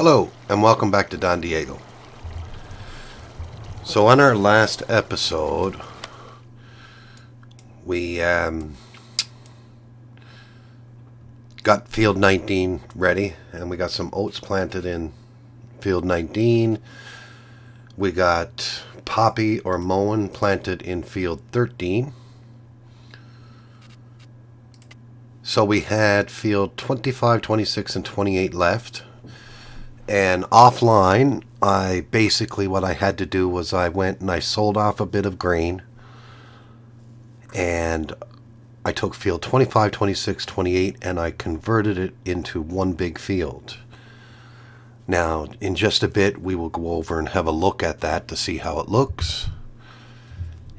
Hello, and welcome back to DonDiego. So on our last episode, we got field 19 ready, and we got some oats planted in field 19. We got poppy or mowen planted in field 13. So we had field 25, 26, and 28 left. And offline, what I had to do was I went and I sold off a bit of grain. And I took field 25, 26, 28, and I converted it into one big field. Now, in just a bit, we will go over and have a look at that to see how it looks.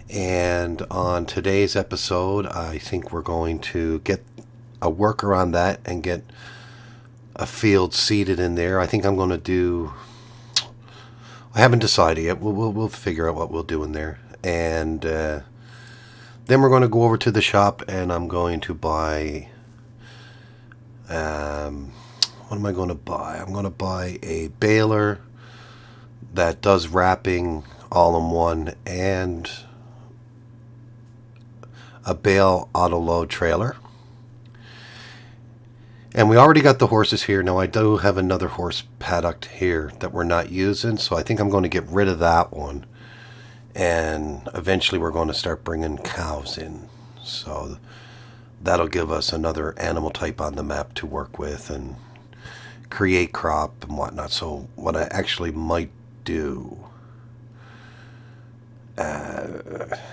And on today's episode, I think we're going to get a worker on that and get a field seeded in there. I think I'm going to do... I haven't decided yet. We'll figure out what we'll do in there. And then we're going to go over to the shop and I'm going to buy... what am I going to buy? I'm going to buy a baler that does wrapping all in one and a bale auto load trailer. And we already got the horses here. Now I do have another horse paddock here that we're not using, so I think I'm going to get rid of that one. And eventually we're going to start bringing cows in. So that'll give us another animal type on the map to work with and create crop and whatnot. So what I actually might do...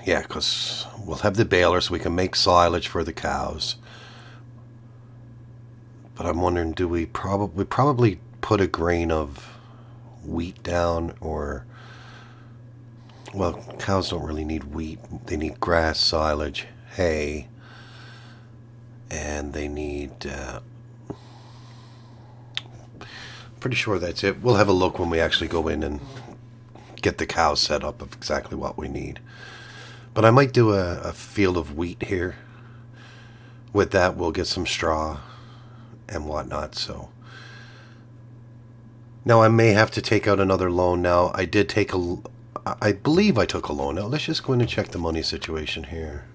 because we'll have the baler so we can make silage for the cows. But I'm wondering, do we probably put a grain of wheat down, or... Well, cows don't really need wheat. They need grass, silage, hay, and they need... pretty sure that's it. We'll have a look when we actually go in and get the cows set up of exactly what we need. But I might do a field of wheat here. With that, we'll get some straw and whatnot. So now I may have to take out another loan. Now I believe I took a loan. Now let's just go in and check the money situation here.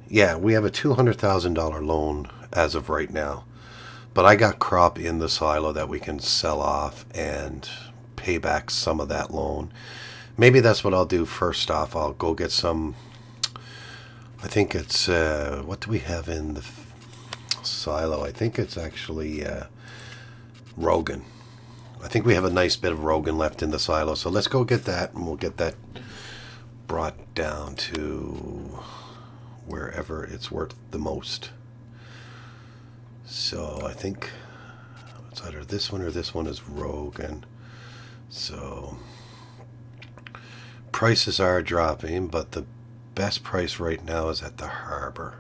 Yeah, we have a $200,000 loan as of right now, but I got crop in the silo that we can sell off and pay back some of that loan. Maybe that's what I'll do first off. I'll go get some, I think it's what do we have in the silo? I think it's actually Rogan. I think we have a nice bit of Rogan left in the silo, so let's go get that, and we'll get that brought down to wherever it's worth the most. So I think it's either this one or this one is Rogan. So prices are dropping, but the best price right now is at the harbor.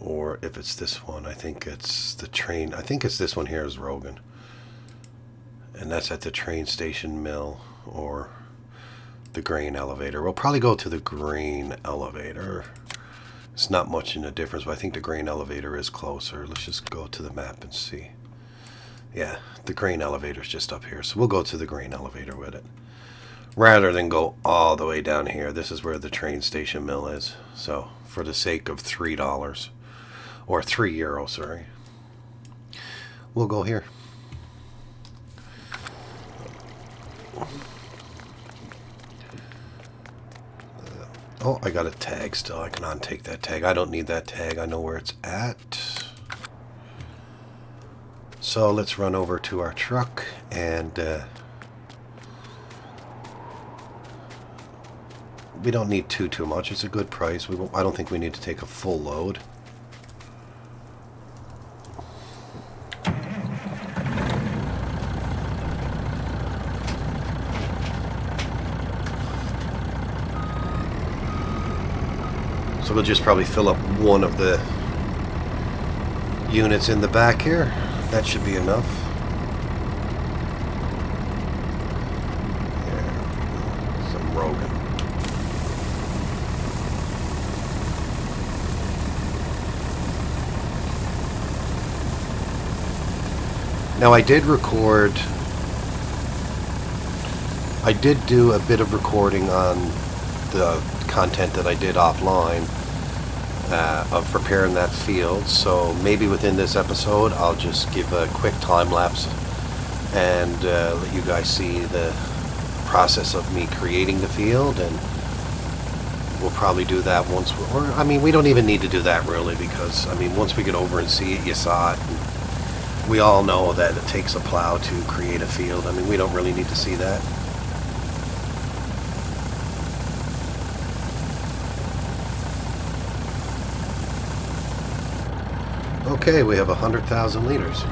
Or if it's this one, I think it's the train. I think it's this one here is Rogan. And that's at the train station mill or the grain elevator. We'll probably go to the grain elevator. It's not much in a difference, but I think the grain elevator is closer. Let's just go to the map and see. Yeah, the grain elevator is just up here. So we'll go to the grain elevator with it. Rather than go all the way down here. This is where the train station mill is. So for the sake of $3. Or €3, sorry. We'll go here. Oh, I got a tag still. I can untake that tag. I don't need that tag. I know where it's at. So let's run over to our truck and... we don't need too much. It's a good price. I don't think we need to take a full load. So we'll just probably fill up one of the units in the back here. That should be enough. Yeah, some Rogan. Now I did record, I did do a bit of recording on the content that I did offline of preparing that field, so maybe within this episode I'll just give a quick time lapse and let you guys see the process of me creating the field, and we'll probably do that once we don't even need to do that really, because I mean once we get over and see it, you saw it, and we all know that it takes a plow to create a field. I mean, we don't really need to see that. Okay, we have 100,000 liters.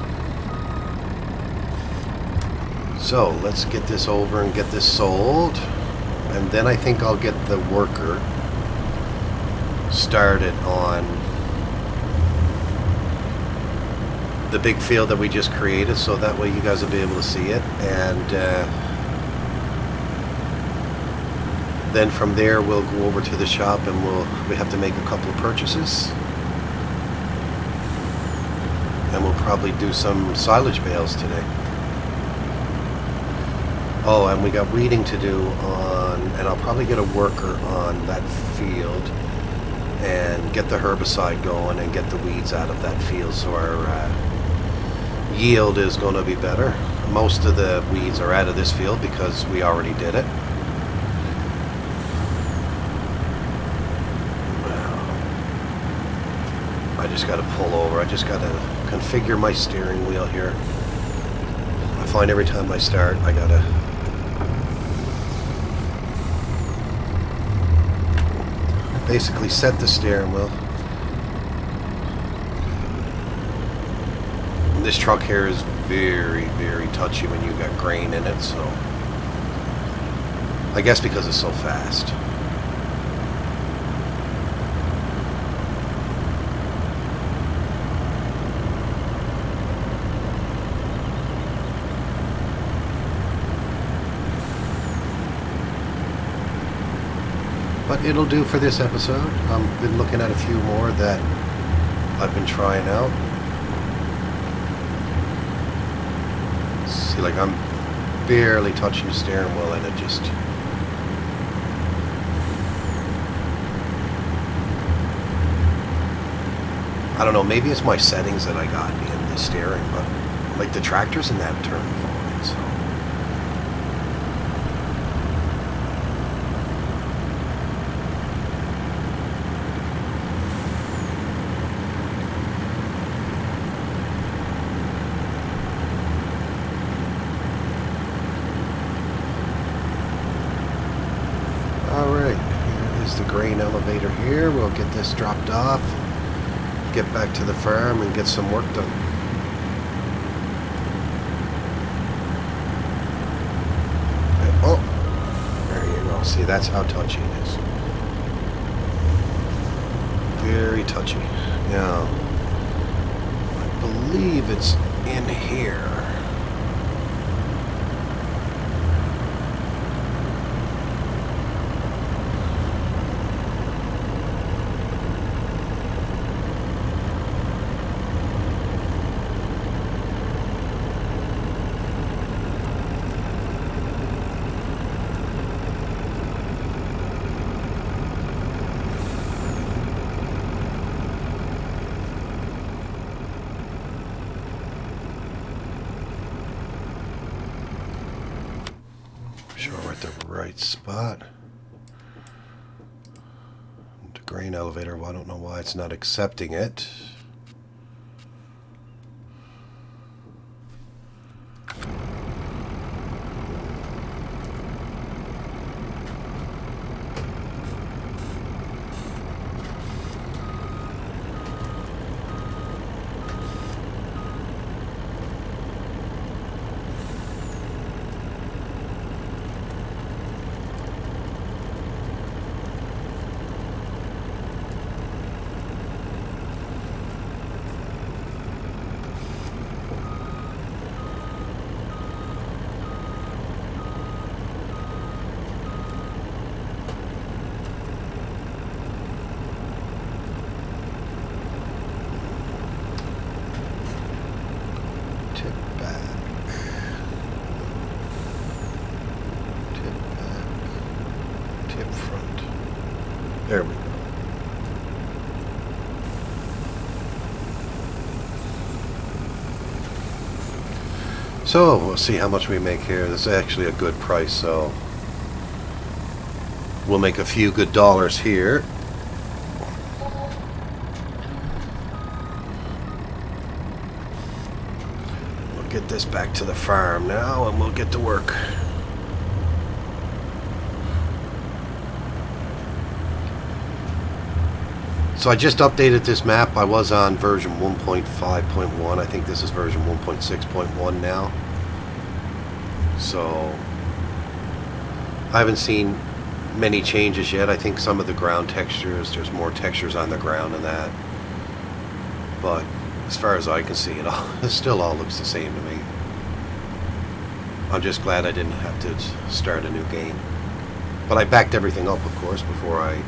So let's get this over and get this sold, and then I think I'll get the worker started on the big field that we just created, so that way you guys will be able to see it, and then from there we'll go over to the shop and we have to make a couple of purchases, and we'll probably do some silage bales today. Oh, and we got weeding to do on, and I'll probably get a worker on that field and get the herbicide going and get the weeds out of that field, so our yield is going to be better. Most of the weeds are out of this field because we already did it. I just got to pull over. I just got to configure my steering wheel here. I find every time I start, I got to basically set the steering wheel. This truck here is very, very touchy when you got grain in it, so I guess because it's so fast. But it'll do for this episode. I've been looking at a few more that I've been trying out. See, like I'm barely touching the steering wheel and it just... I don't know, maybe it's my settings that I got in the steering, but like the tractor's in that turn fine, so... Alright, here is the grain elevator here. We'll get this dropped off, get back to the farm and get some work done. Oh, there you go. See, that's how touchy it is. Very touchy. Now, I believe it's in here. Sure we're at the right spot. The grain elevator, well, I don't know why it's not accepting it. There we go. So, we'll see how much we make here. This is actually a good price, so we'll make a few good dollars here. We'll get this back to the farm now, and we'll get to work. So I just updated this map. I was on version 1.5.1. I think this is version 1.6.1 now. So I haven't seen many changes yet. I think some of the ground textures, there's more textures on the ground than that. But as far as I can see, it still all looks the same to me. I'm just glad I didn't have to start a new game. But I backed everything up, of course, before I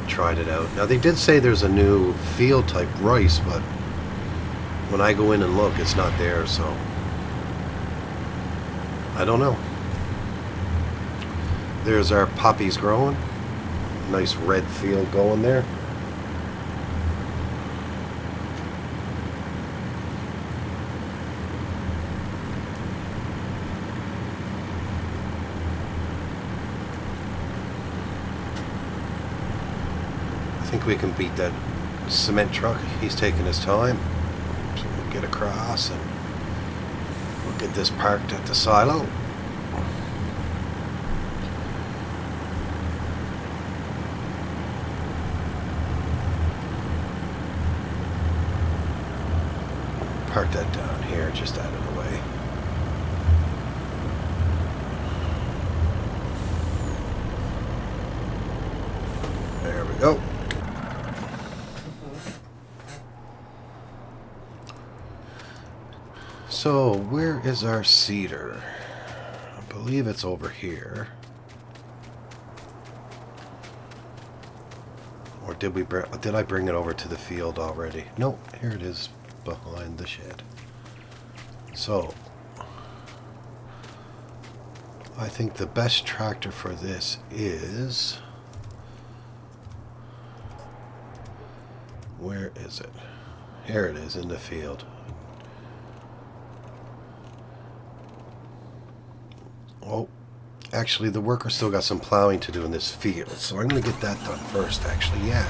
tried it out. Now they did say there's a new field type rice, but when I go in and look, it's not there, so I don't know. There's our poppies growing. Nice red field going there. I think we can beat that cement truck. He's taking his time. So we'll get across and we'll get this parked at the silo. Park that down here, just out of the way. There we go. So, where is our cedar? I believe it's over here. Or did I bring it over to the field already? No, here it is behind the shed. So, I think the best tractor for this is... Where is it? Here it is in the field. Oh, actually the worker still got some plowing to do in this field, so I'm going to get that done first, actually, yeah.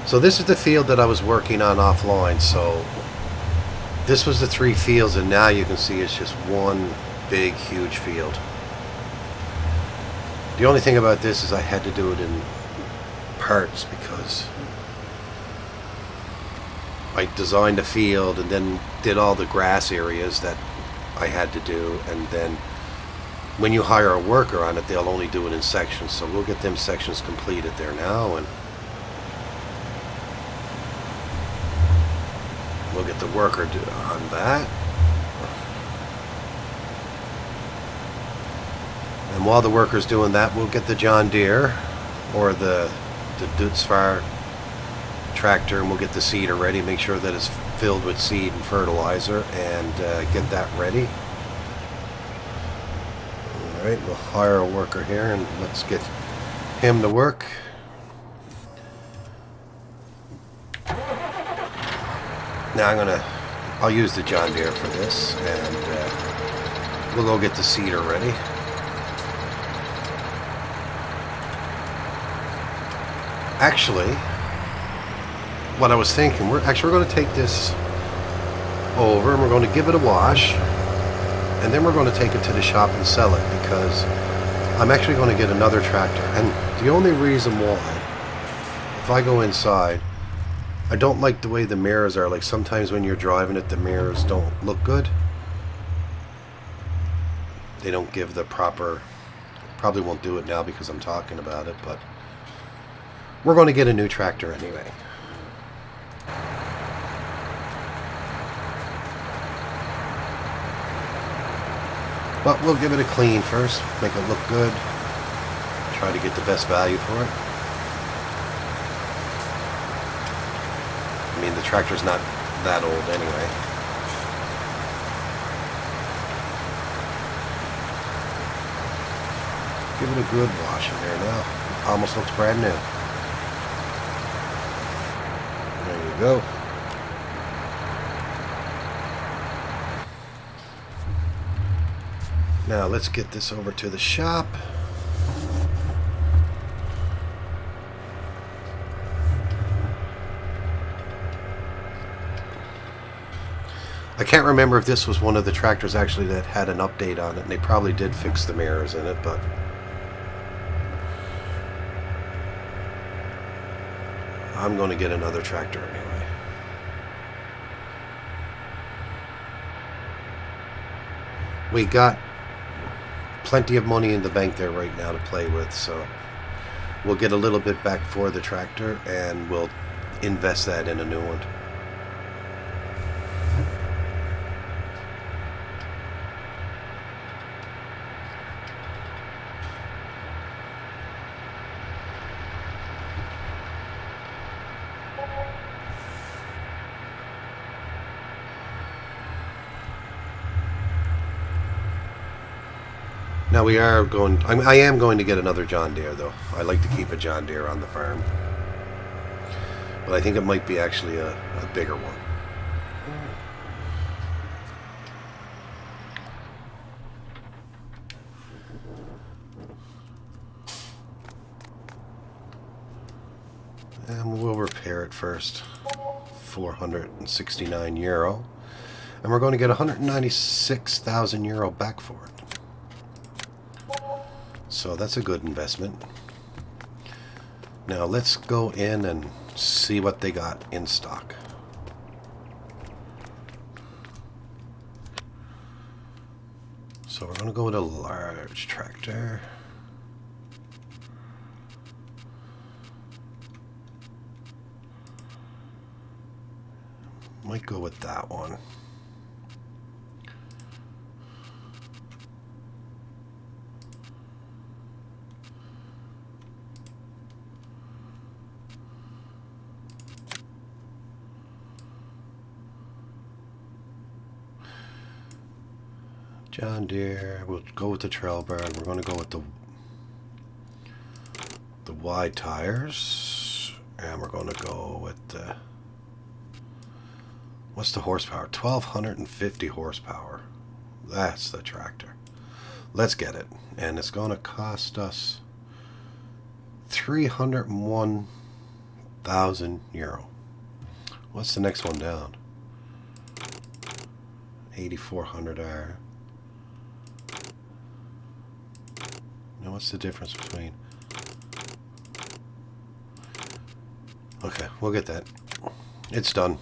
So this is the field that I was working on offline, so this was the 3 fields, and now you can see it's just one big, huge field. The only thing about this is I had to do it in parts because I designed a field and then did all the grass areas that I had to do, and then when you hire a worker on it, they'll only do it in sections, so we'll get them sections completed there now, and we'll get the worker on that. And while the worker's doing that, we'll get the John Deere or the Dutzfar tractor, and we'll get the seeder ready, make sure that it's filled with seed and fertilizer, and get that ready. Alright, we'll hire a worker here and let's get him to work. Now I'll use the John Deere for this, and we'll go get the seeder ready. Actually, what I was thinking, we're going to take this over and we're going to give it a wash, and then we're going to take it to the shop and sell it, because I'm actually going to get another tractor. And the only reason why, if I go inside, I don't like the way the mirrors are. Like sometimes when you're driving it, the mirrors don't look good. They don't give the proper, probably won't do it now because I'm talking about it, but we're going to get a new tractor anyway. But we'll give it a clean first, make it look good, try to get the best value for it. I mean, the tractor's not that old anyway. Give it a good wash in there now. Almost looks brand new. There you go. Now let's get this over to the shop. I can't remember if this was one of the tractors actually that had an update on it, and they probably did fix the mirrors in it, but I'm going to get another tractor anyway. We got plenty of money in the bank there right now to play with, so we'll get a little bit back for the tractor and we'll invest that in a new one. Now we are going, I am going to get another John Deere though. I like to keep a John Deere on the farm. But I think it might be actually a bigger one. And we'll repair it first. €469. And we're going to get 196,000 euro back for it. So that's a good investment. Now let's go in and see what they got in stock. So we're going to go with a large tractor. Might go with that one. John Deere, we'll go with the Trailbird. We're going to go with the wide tires, and we're going to go with the, what's the horsepower? 1,250 horsepower. That's the tractor. Let's get it, and it's going to cost us 301,000 euro. What's the next one down? 8,400R. Now what's the difference between? Okay, we'll get that. It's done.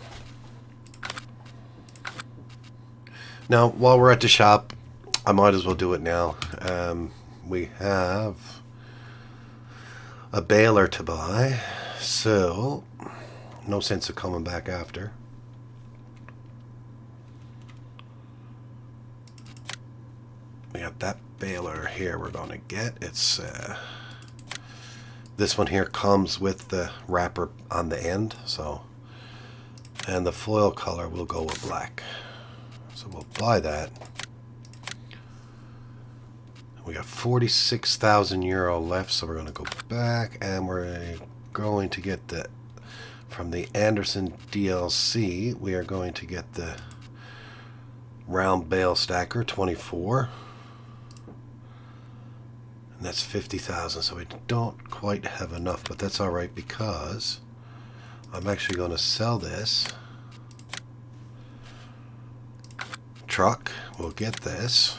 Now, while we're at the shop, I might as well do it now. We have a baler to buy, so no sense of coming back after. We got that baler here we're going to get. It's this one here comes with the wrapper on the end, so, and the foil color will go with black. So we'll buy that. We got 46,000 euro left, so we're going to go back and we're going to get the, from the Anderson DLC, we are going to get the round bale stacker 24. And that's 50,000, so we don't quite have enough, but that's all right because I'm actually going to sell this truck. We'll get this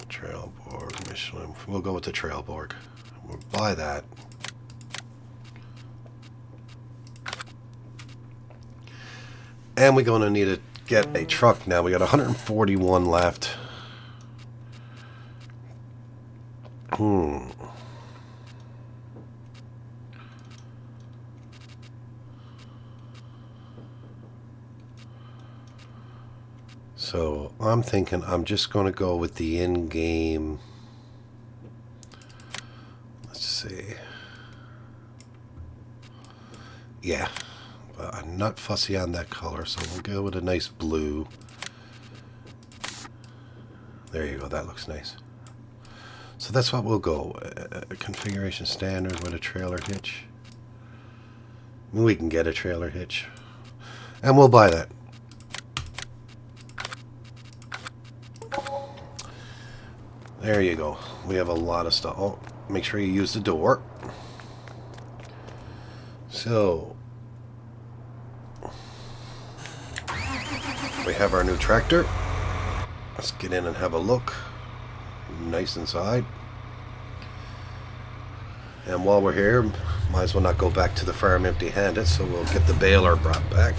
Trailborg Michelin. We'll go with the Trailborg. We'll buy that. And we're going to need to get a truck now. We got 141 left. So I'm thinking I'm just going to go with the in-game. Let's see. Yeah, but I'm not fussy on that color, so we'll go with a nice blue. There you go, that looks nice. So So that's what we'll go. Configuration standard with a trailer hitch. I mean, we can get a trailer hitch. And we'll buy that. There you go. We have a lot of stuff. Oh, make sure you use the door. So, we have our new tractor. Let's get in and have a look. Nice inside. And while we're here, might as well not go back to the farm empty-handed, so we'll get the baler brought back.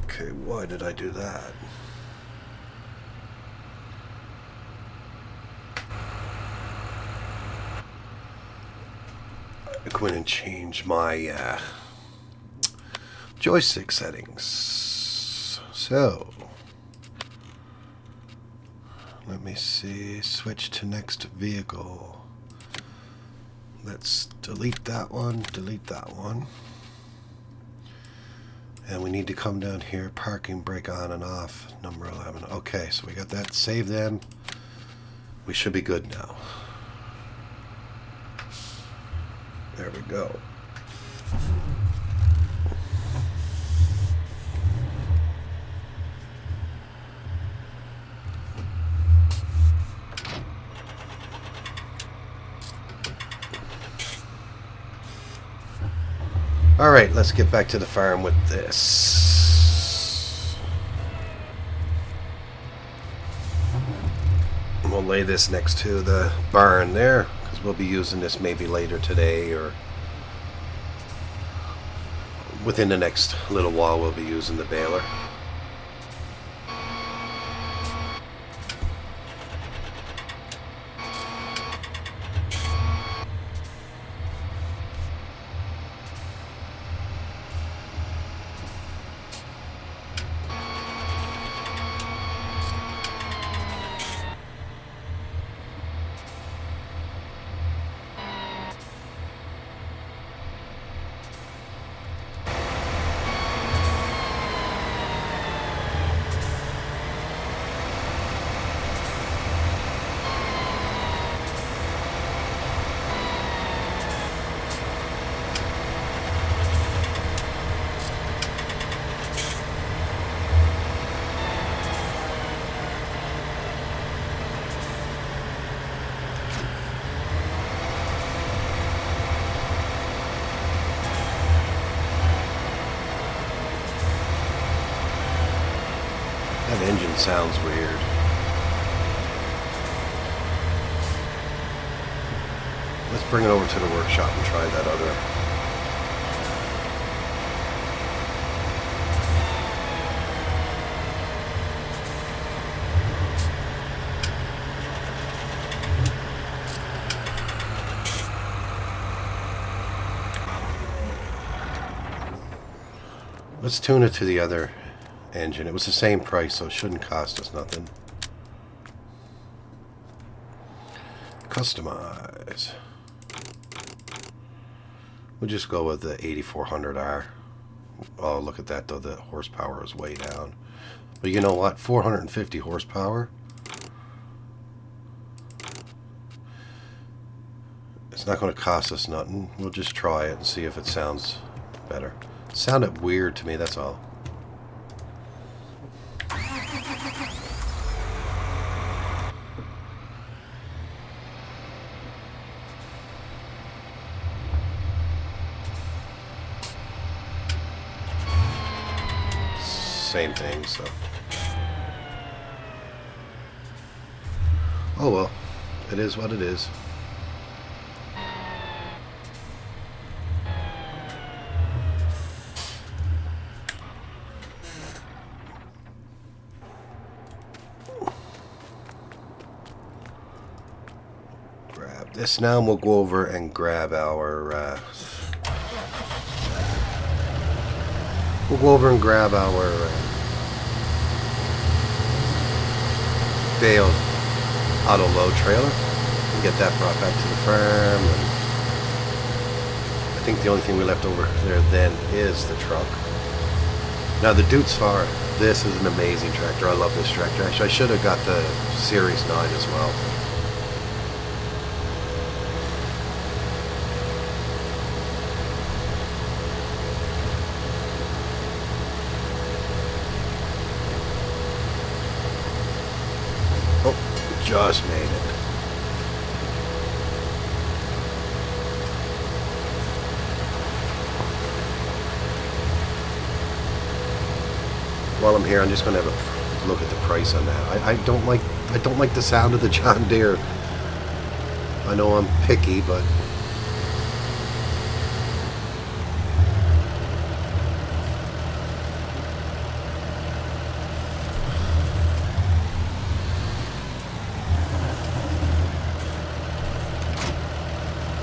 Okay, why did I do that? I go in and change my joystick settings. So, let me see. Switch to next vehicle. Let's delete that one, delete that one. And we need to come down here, parking brake on and off, number 11. Okay, so we got that. Save them. We should be good now. There we go. Alright, let's get back to the farm with this. We'll lay this next to the barn there, because we'll be using this maybe later today, or within the next little while we'll be using the baler. That engine sounds weird. Let's bring it over to the workshop and try that other. Let's tune it to the other engine. It was the same price, so it shouldn't cost us nothing. Customize. We'll just go with the 8400R. Oh, look at that though, the horsepower is way down. But you know what? 450 horsepower. It's not going to cost us nothing. We'll just try it and see if it sounds better. It sounded weird to me, that's all. Same thing, so. Oh well, it is what it is. Grab this now, and we'll go over and grab our failed auto load trailer and get that brought back to the farm. And I think the only thing we left over there then is the truck. Now the Dude's Far, this is an amazing tractor. I love this tractor. Actually, I should have got the Series 9 as well. Oh, just made it. While I'm here, I'm just going to have a look at the price on that. I don't like the sound of the John Deere. I know I'm picky, but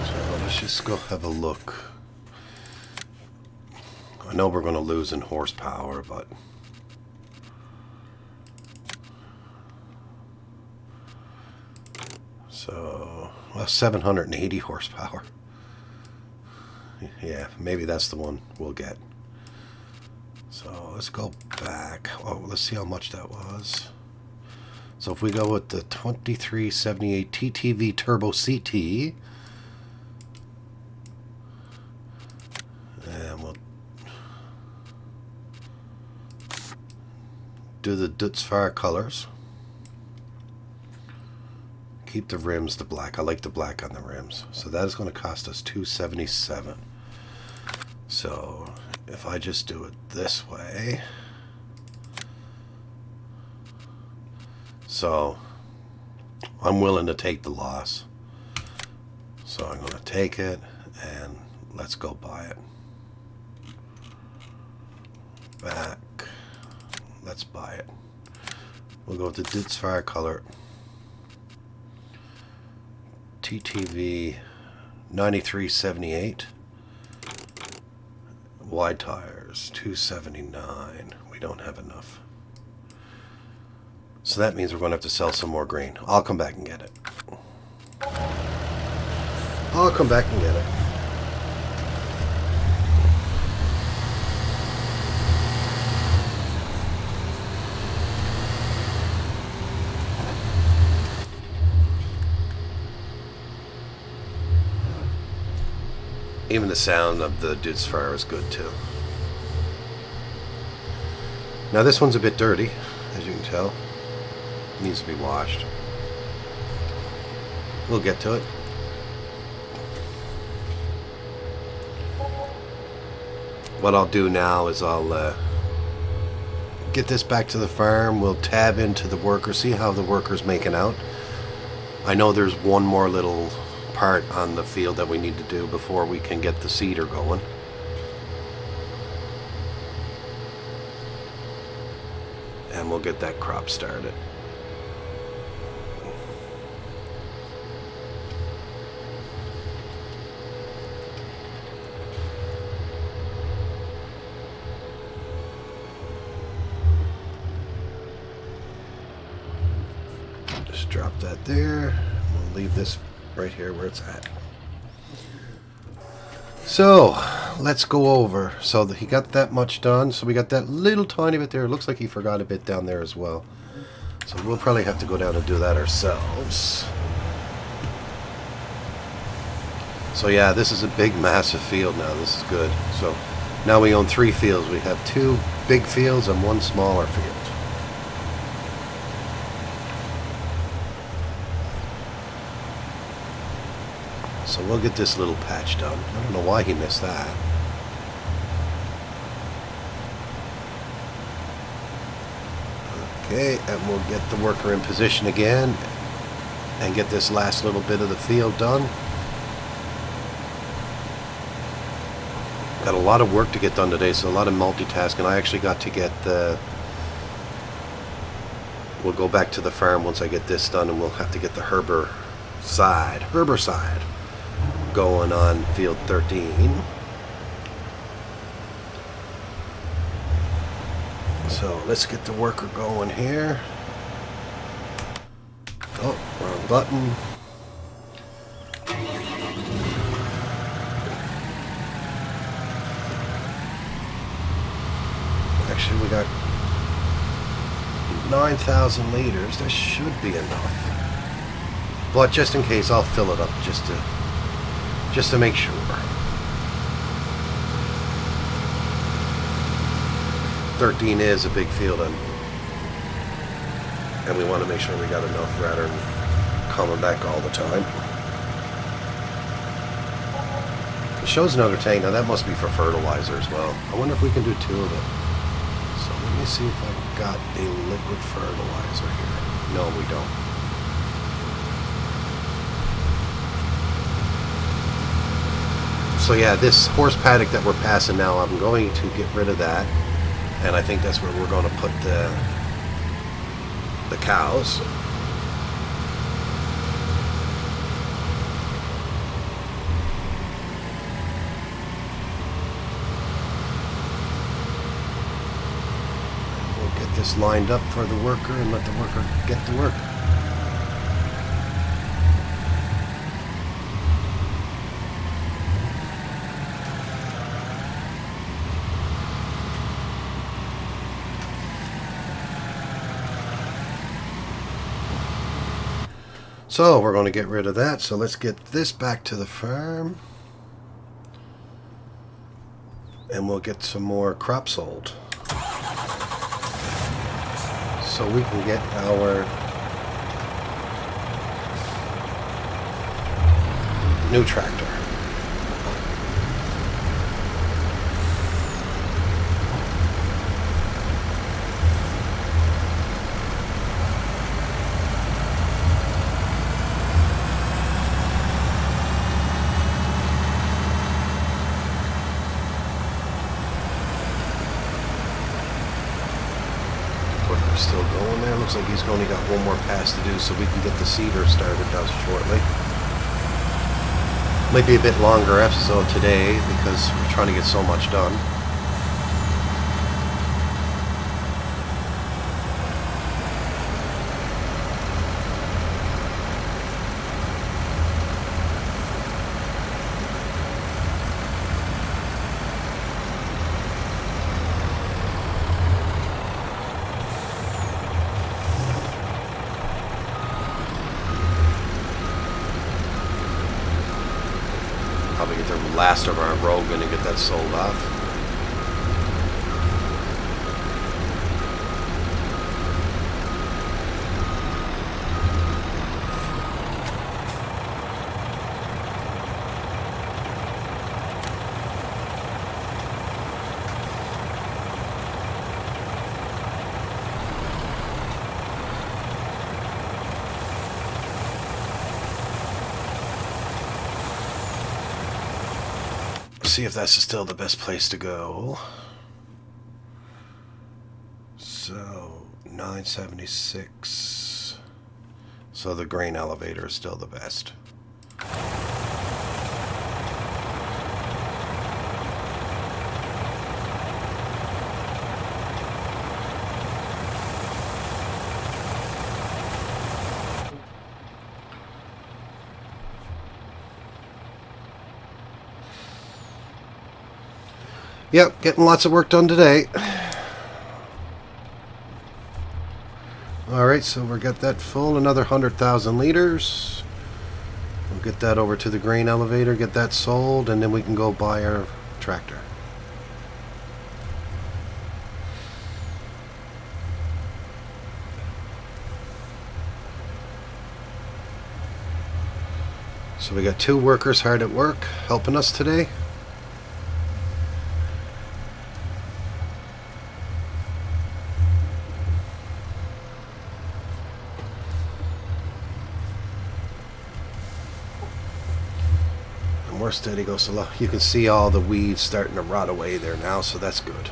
so let's just go have a look. I know we're going to lose in horsepower, but so, well, 780 horsepower. Yeah, maybe that's the one we'll get. So let's go back. Oh, let's see how much that was. So if we go with the 2378 TTV Turbo CT, and we'll do the Dude's Far colors. Keep the rims the black. I like the black on the rims. So that is going to cost us $277. So if I just do it this way, so I'm willing to take the loss. So I'm going to take it and let's go buy it. Back. Let's buy it. We'll go with the Dude's Far color. TTV 9378. Wide tires 279. We don't have enough. So that means we're going to have to sell some more grain. I'll come back and get it. I'll come back and get it. Even the sound of the Dude's Far is good too. Now this one's a bit dirty, as you can tell. It needs to be washed. We'll get to it. What I'll do now is I'll get this back to the farm. We'll tab into the worker, see how the worker's making out. I know there's one more little part on the field that we need to do before we can get the seeder going. And we'll get that crop started. Just drop that there. We'll leave this right here where it's at. So let's go over. So he got that much done. So we got that little tiny bit there. It looks like he forgot a bit down there as well. So we'll probably have to go down and do that ourselves. So yeah, this is a big massive field now. This is good. So now we own 3 fields. We have 2 big fields and 1 smaller field. So we'll get this little patch done. I don't know why he missed that. Okay, and we'll get the worker in position again and get this last little bit of the field done. Got a lot of work to get done today, so a lot of multitasking. I actually got to get the... We'll go back to the farm once I get this done, and we'll have to get the herbicide going on field 13. So let's get the worker going here. Oh, wrong button. Actually, we got 9,000 liters. That should be enough. But just in case, I'll fill it up just to make sure. 13 is a big field, and we want to make sure we got enough rather than coming back all the time. It shows another tank. Now that must be for fertilizer as well. I wonder if we can do 2 of it. So let me see if I've got a liquid fertilizer here. No, we don't. So yeah, this horse paddock that we're passing now, I'm going to get rid of that. And I think that's where we're going to put the cows. We'll get this lined up for the worker and let the worker get to work. So we're going to get rid of that. So let's get this back to the farm. And we'll get some more crop sold. So we can get our new tractor. Still going there. Looks like he's only got one more pass to do, so we can get the seeder started shortly. Might be a bit longer episode today because we're trying to get so much done. Probably get the last of our Rogan and get that sold off. See if that's still the best place to go. So 976. So the grain elevator is still the best. Yep, getting lots of work done today. Alright, so we got that full, another 100,000 liters. We'll get that over to the grain elevator, get that sold, and then we can go buy our tractor. So we got 2 workers hard at work helping us today. More steady goes slow. You can see all the weeds starting to rot away there now, so that's good.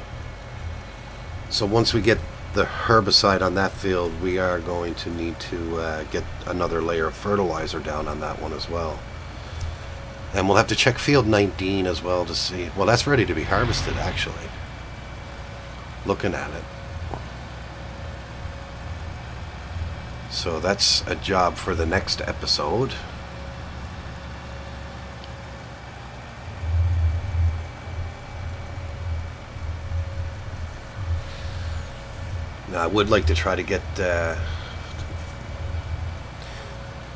So once we get the herbicide on that field, we are going to need to get another layer of fertilizer down on that one as well. And we'll have to check field 19 as well to see. Well, that's ready to be harvested actually. Looking at it. So that's a job for the next episode. Now I would like to try to get...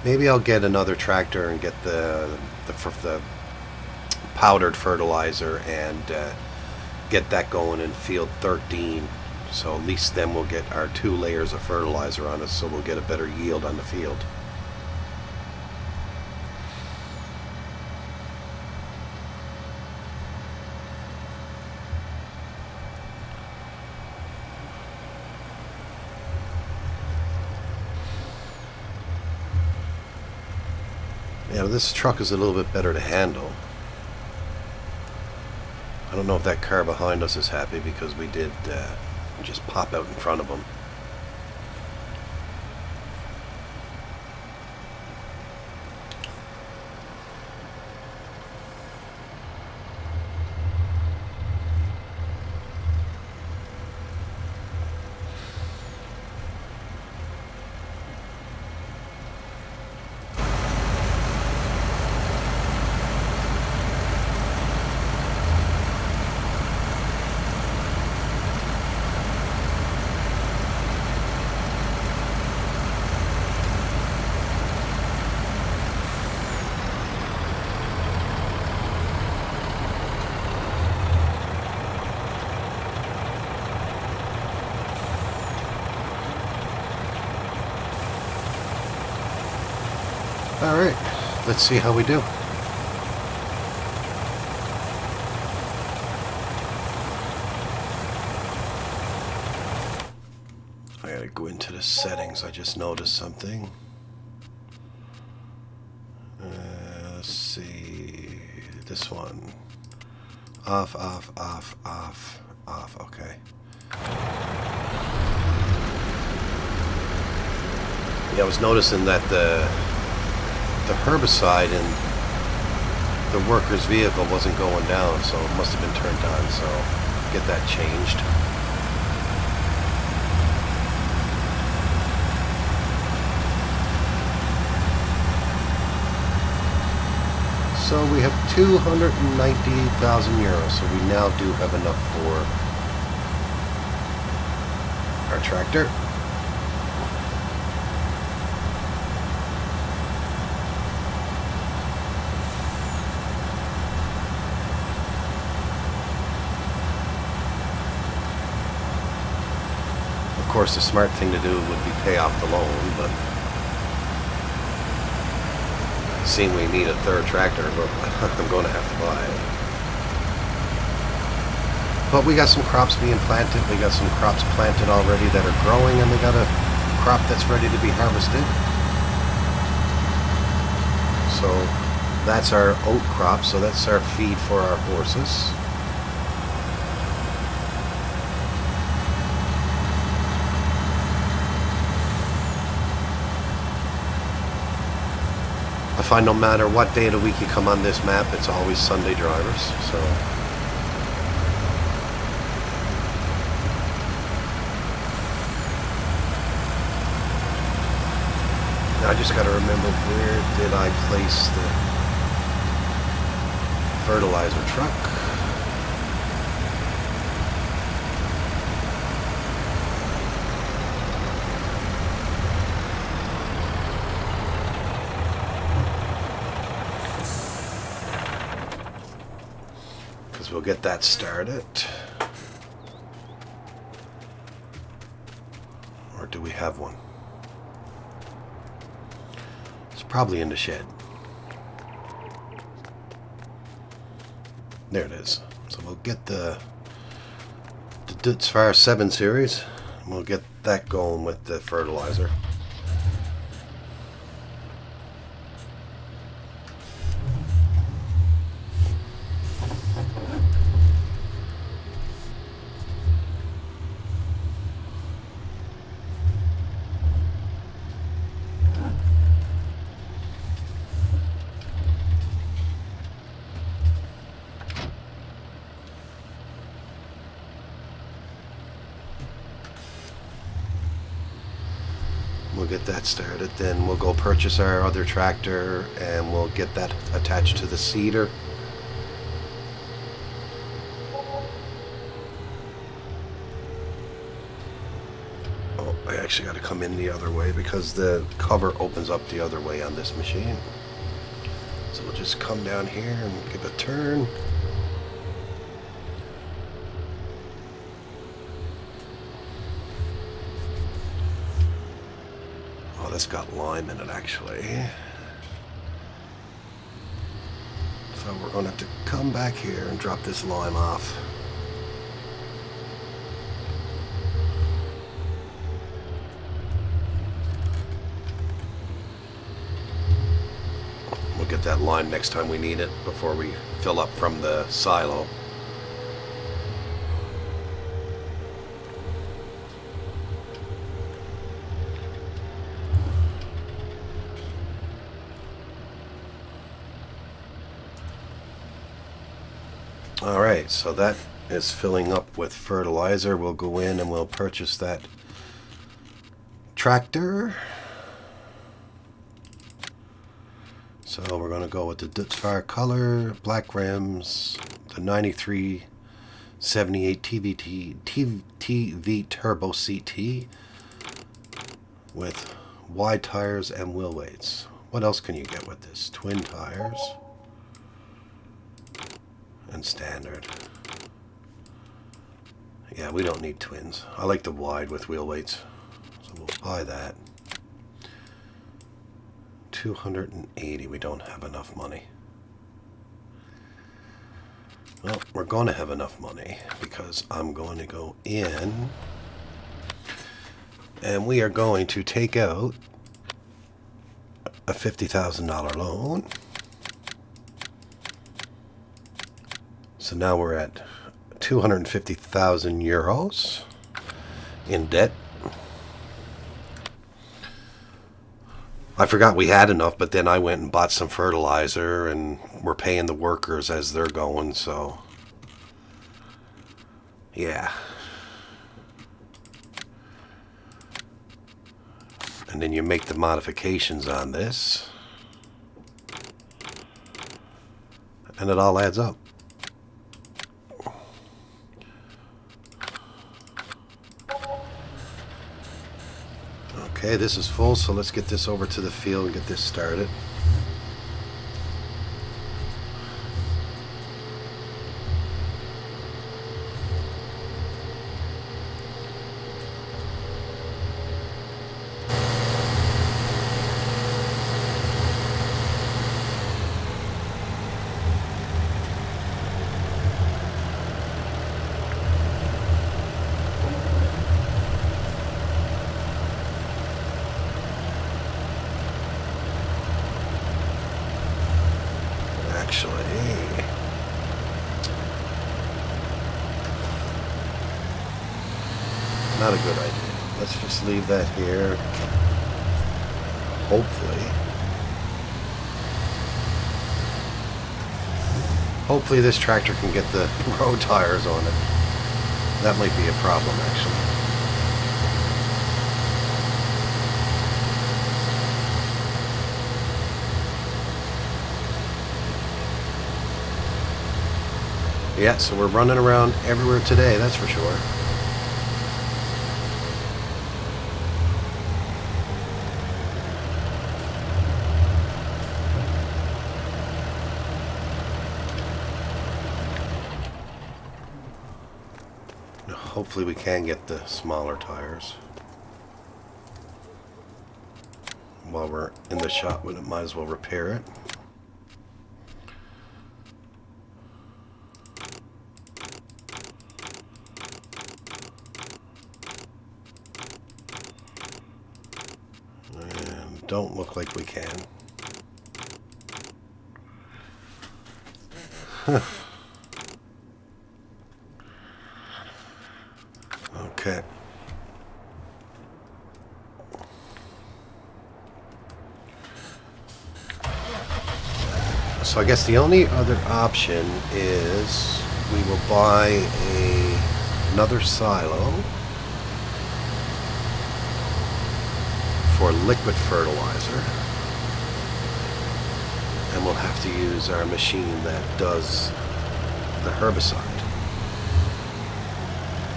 maybe I'll get another tractor and get the powdered fertilizer and get that going in field 13. So at least then we'll get our 2 layers of fertilizer on us, so we'll get a better yield on the field. Yeah, this truck is a little bit better to handle. I don't know if that car behind us is happy because we did just pop out in front of them. Alright, let's see how we do. I gotta go into the settings, I just noticed something. Let's see, this one. Off, off, off, off, off, okay. Yeah, I was noticing that the herbicide in the worker's vehicle wasn't going down, so it must have been turned on, so get that changed. So we have 298,000 euros, so we now do have enough for our tractor. Of course, the smart thing to do would be pay off the loan, but seeing we need a third tractor, but I'm going to have to buy it. But we got some crops being planted. We got some crops planted already that are growing, and we got a crop that's ready to be harvested. So that's our oat crop, so that's our feed for our horses. I find no matter what day of the week you come on this map, it's always Sunday drivers, so... Now I just gotta remember, where did I place the fertilizer truck? We'll get that started. Or do we have one? It's probably in the shed. There it is. So we'll get the as far as 7 series, we'll get that going with the fertilizer. We'll get that started. Then we'll go purchase our other tractor and we'll get that attached to the seeder. Oh, I actually got to come in the other way because the cover opens up the other way on this machine. So we'll just come down here and give a turn. Oh, that's got lime in it actually. So we're going to have to come back here and drop this lime off. We'll get that lime next time we need it before we fill up from the silo. Alright, so that is filling up with fertilizer. We'll go in and we'll purchase that tractor. So we're going to go with the Dutzfire color, black rims, the 9378 TV Turbo CT with wide tires and wheel weights. What else can you get with this? Twin tires and standard. Yeah, we don't need twins. I like the wide with wheel weights, so we'll buy that. 280. We don't have enough money. Well, we're going to have enough money because I'm going to go in and we are going to take out a $50,000 loan. So now we're at 250,000 euros in debt. I forgot we had enough, but then I went and bought some fertilizer and we're paying the workers as they're going, so yeah. And then you make the modifications on this and it all adds up. Okay, this is full, so let's get this over to the field and get this started. Not a good idea. Let's just leave that here. Hopefully this tractor can get the road tires on it. That might be a problem actually. Yeah, so we're running around everywhere today, that's for sure. Hopefully we can get the smaller tires. While we're in the shop, we might as well repair it. And don't look like we can. Okay. So I guess the only other option is we will buy another silo for liquid fertilizer. And we'll have to use our machine that does the herbicide.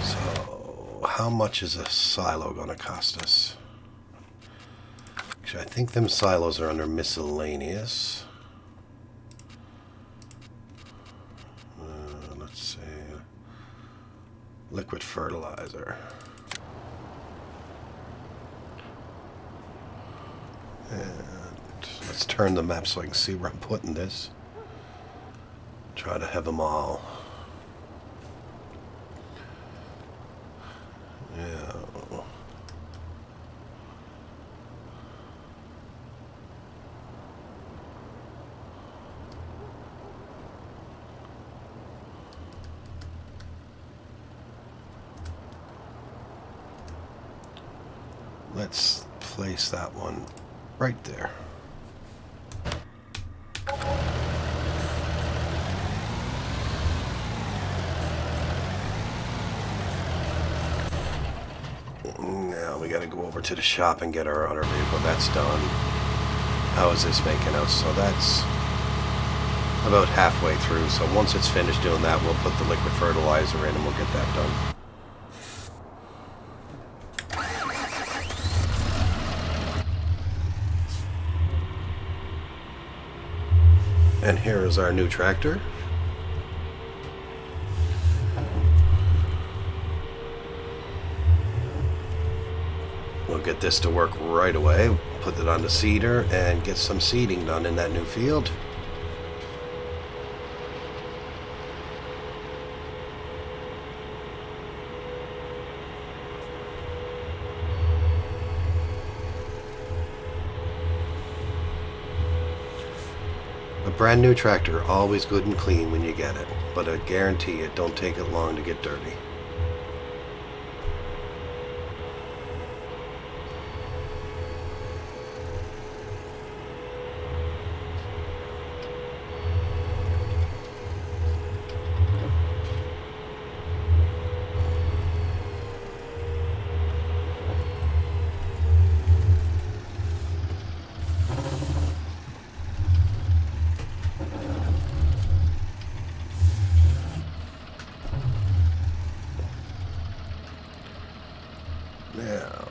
So, how much is a silo going to cost us? Actually, I think them silos are under miscellaneous. Let's see. Liquid fertilizer. And let's turn the map so I can see where I'm putting this. Try to have them all. Yeah. Let's place that one right there. Now we got to go over to the shop and get our other vehicle. That's done. How is this making out? So that's about halfway through. So once it's finished doing that, we'll put the liquid fertilizer in and we'll get that done. And here is our new tractor. We'll get this to work right away. Put it on the seeder and get some seeding done in that new field. A brand new tractor, always good and clean when you get it, but I guarantee it don't take it long to get dirty. Now,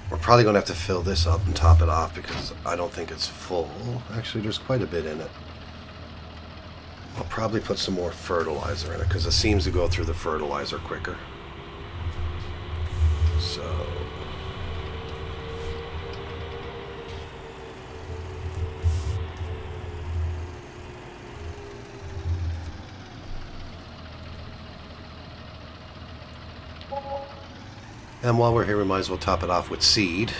we're probably going to have to fill this up and top it off because I don't think it's full. Actually, there's quite a bit in it. I'll probably put some more fertilizer in it because it seems to go through the fertilizer quicker. So... And while we're here, we might as well top it off with seed.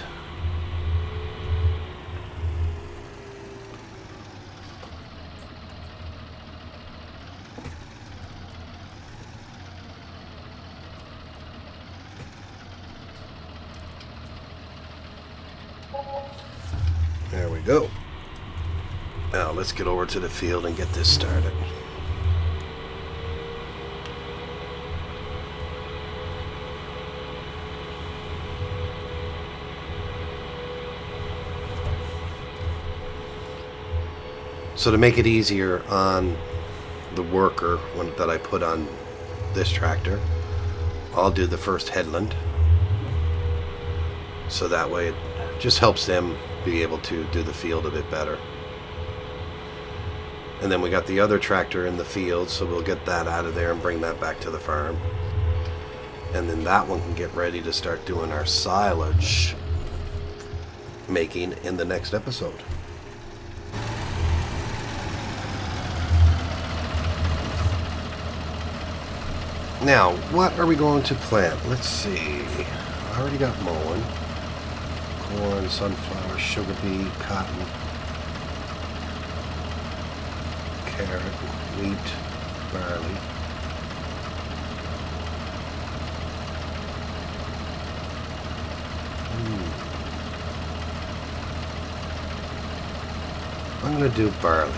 There we go. Now let's get over to the field and get this started. So to make it easier on the worker that I put on this tractor, I'll do the first headland. So that way it just helps them be able to do the field a bit better. And then we got the other tractor in the field, so we'll get that out of there and bring that back to the farm. And then that one can get ready to start doing our silage making in the next episode. Now, what are we going to plant? Let's see. I already got mowing. Corn, sunflower, sugar beet, cotton, carrot, wheat, barley. I'm going to do barley.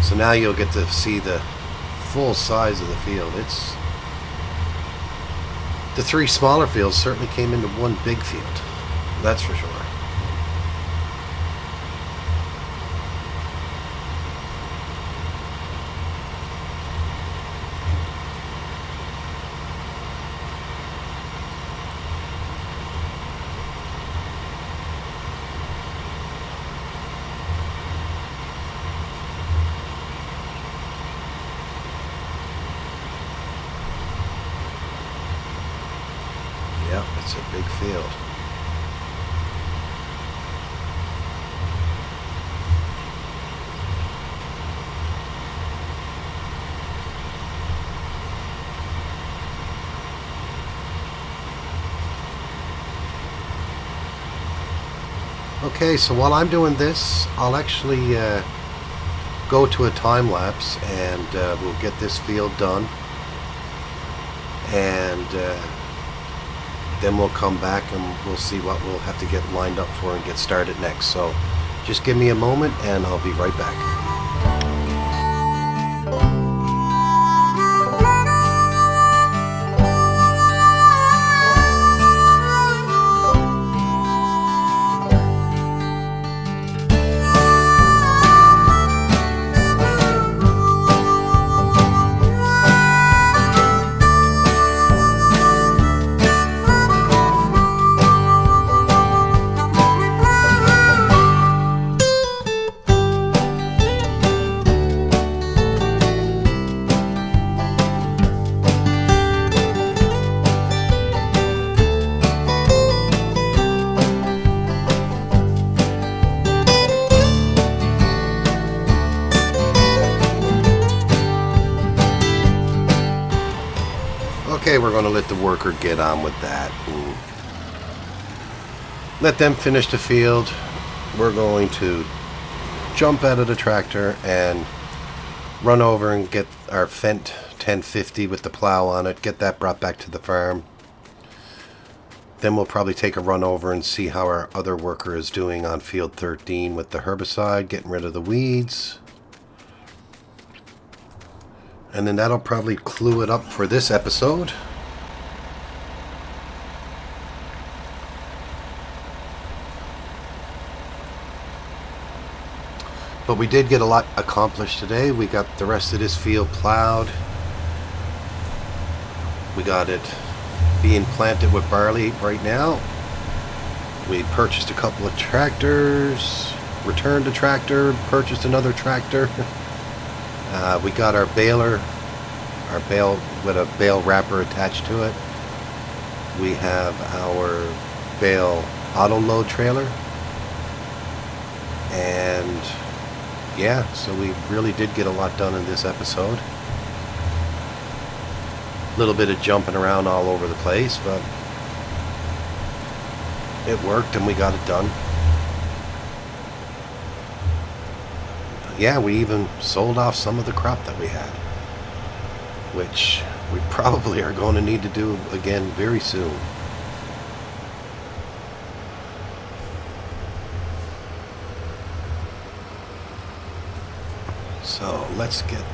So now you'll get to see the full size of the field. It's the 3 smaller fields certainly came into one big field. That's for sure. Yep, it's a big field. Okay, so while I'm doing this, I'll actually go to a time lapse and we'll get this field done. And then we'll come back and we'll see what we'll have to get lined up for and get started next. So just give me a moment and I'll be right back. Okay, we're going to let the worker get on with that and let them finish the field. We're going to jump out of the tractor and run over and get our Fendt 1050 with the plow on it, get that brought back to the farm. Then we'll probably take a run over and see how our other worker is doing on field 13 with the herbicide, getting rid of the weeds. And then that'll probably clue it up for this episode. But we did get a lot accomplished today. We got the rest of this field plowed. We got it being planted with barley right now. We purchased a couple of tractors, returned a tractor, purchased another tractor. We got our baler, our bale with a bale wrapper attached to it. We have our bale auto load trailer. And yeah, so we really did get a lot done in this episode. A little bit of jumping around all over the place, but it worked and we got it done. Yeah, we even sold off some of the crop that we had, which we probably are going to need to do again very soon. So let's get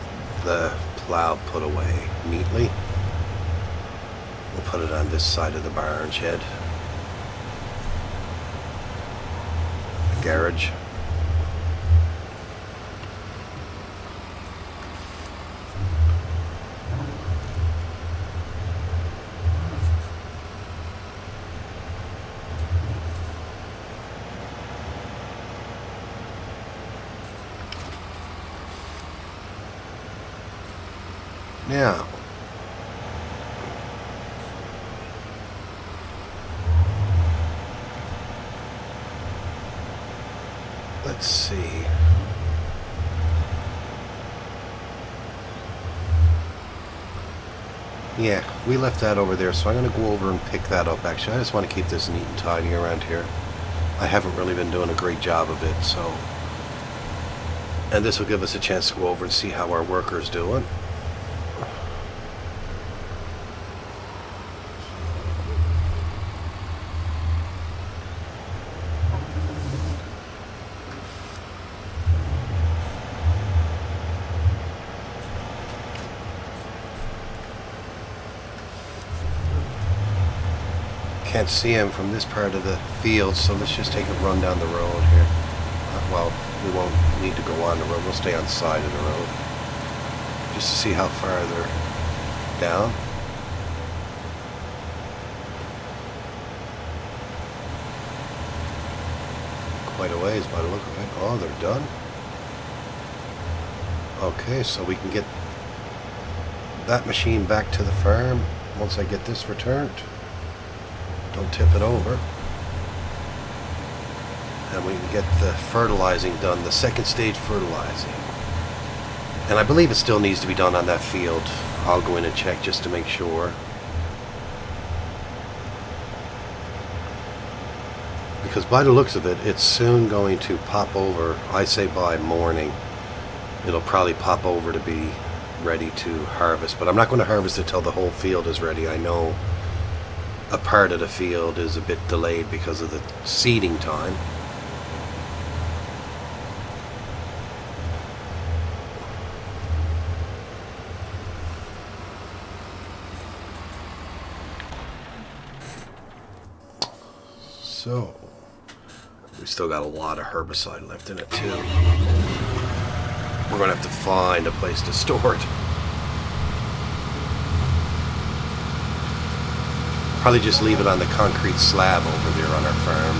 the plow put away neatly. We'll put it on this side of the barn shed, the garage. Now, let's see. Yeah, we left that over there, so I'm going to go over and pick that up. Actually, I just want to keep this neat and tidy around here. I haven't really been doing a great job of it, so. And this will give us a chance to go over and see how our worker's doing. Can't see him from this part of the field, so let's just take a run down the road here. Well, we won't need to go on the road. We'll stay on the side of the road just to see how far they're down. Quite a ways by the look of it. Oh, they're done. Okay, so we can get that machine back to the farm once I get this returned. Don't tip it over. And we can get the fertilizing done, the second stage fertilizing. And I believe it still needs to be done on that field. I'll go in and check just to make sure. Because by the looks of it, it's soon going to pop over. I say by morning, it'll probably pop over to be ready to harvest. But I'm not going to harvest it till the whole field is ready. I know a part of the field is a bit delayed because of the seeding time. So, we still got a lot of herbicide left in it too. We're going to have to find a place to store it. Probably just leave it on the concrete slab over there on our farm.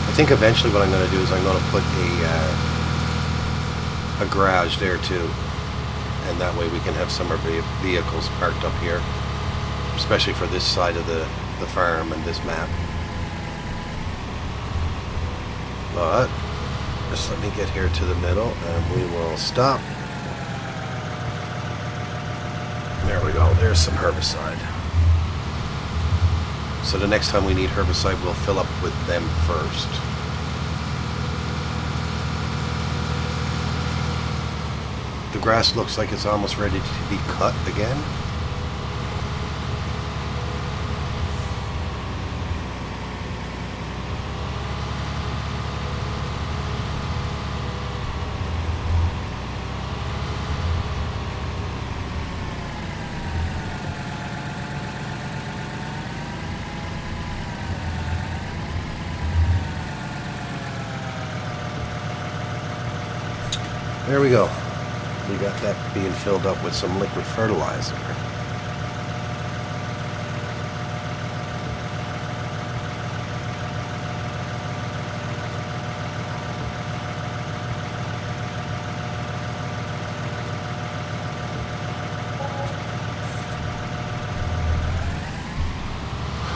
I think eventually what I'm going to do is I'm going to put a garage there too. And that way we can have some of our vehicles parked up here, especially for this side of the farm and this map. But just let me get here to the middle and we will stop. There we go, there's some herbicide. So the next time we need herbicide, we'll fill up with them first. The grass looks like it's almost ready to be cut again. There we go. We got that being filled up with some liquid fertilizer.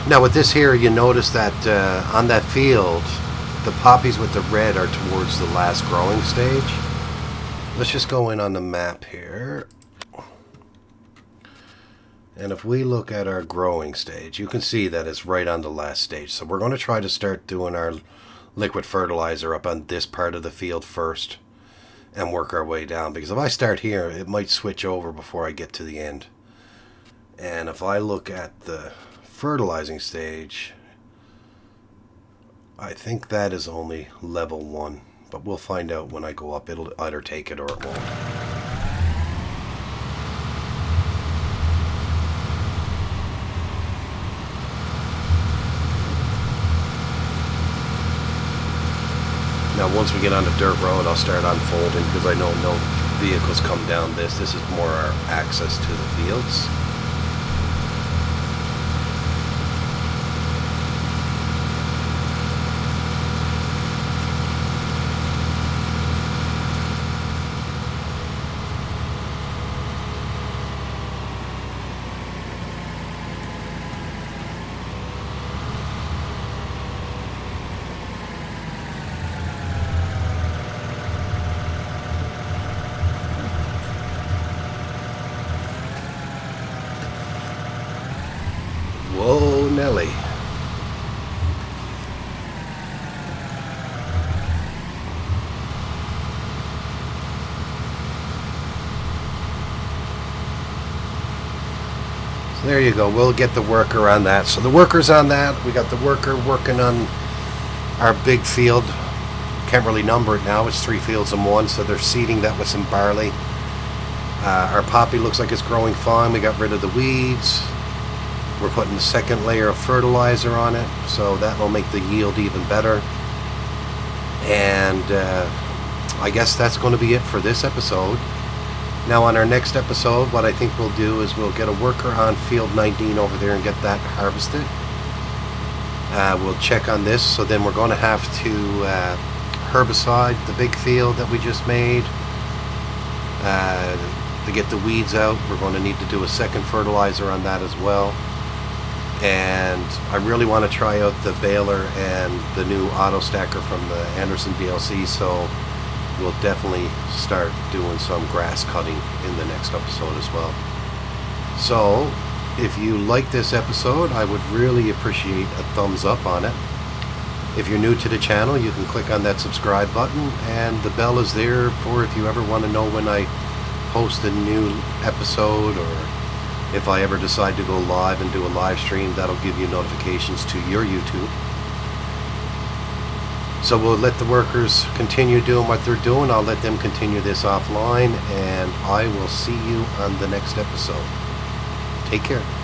Now with this here, you notice that on that field, the poppies with the red are towards the last growing stage. Let's just go in on the map here. And if we look at our growing stage, you can see that it's right on the last stage. So we're going to try to start doing our liquid fertilizer up on this part of the field first and work our way down. Because if I start here, it might switch over before I get to the end. And if I look at the fertilizing stage, I think that is only level 1. But we'll find out when I go up. It'll either take it or it won't. Now once we get on the dirt road, I'll start unfolding because I know no vehicles come down this. This is more our access to the fields. Whoa, Nelly. So there you go. We'll get the worker on that. So the worker's on that. We got the worker working on our big field. Can't really number it now. It's 3 fields in one. So they're seeding that with some barley. Our poppy looks like it's growing fine. We got rid of the weeds. We're putting the second layer of fertilizer on it, so that will make the yield even better. And I guess that's going to be it for this episode. Now on our next episode, what I think we'll do is we'll get a worker on field 19 over there and get that harvested. We'll check on this, so then we're going to have to herbicide the big field that we just made. To get the weeds out, we're going to need to do a second fertilizer on that as well. And I really want to try out the baler and the new auto stacker from the Anderson DLC, so we'll definitely start doing some grass cutting in the next episode as well. So if you like this episode, I would really appreciate a thumbs up on it. If you're new to the channel, you can click on that subscribe button, and the bell is there for if you ever want to know when I post a new episode, or if I ever decide to go live and do a live stream, that'll give you notifications to your YouTube. So we'll let the workers continue doing what they're doing. I'll let them continue this offline, and I will see you on the next episode. Take care.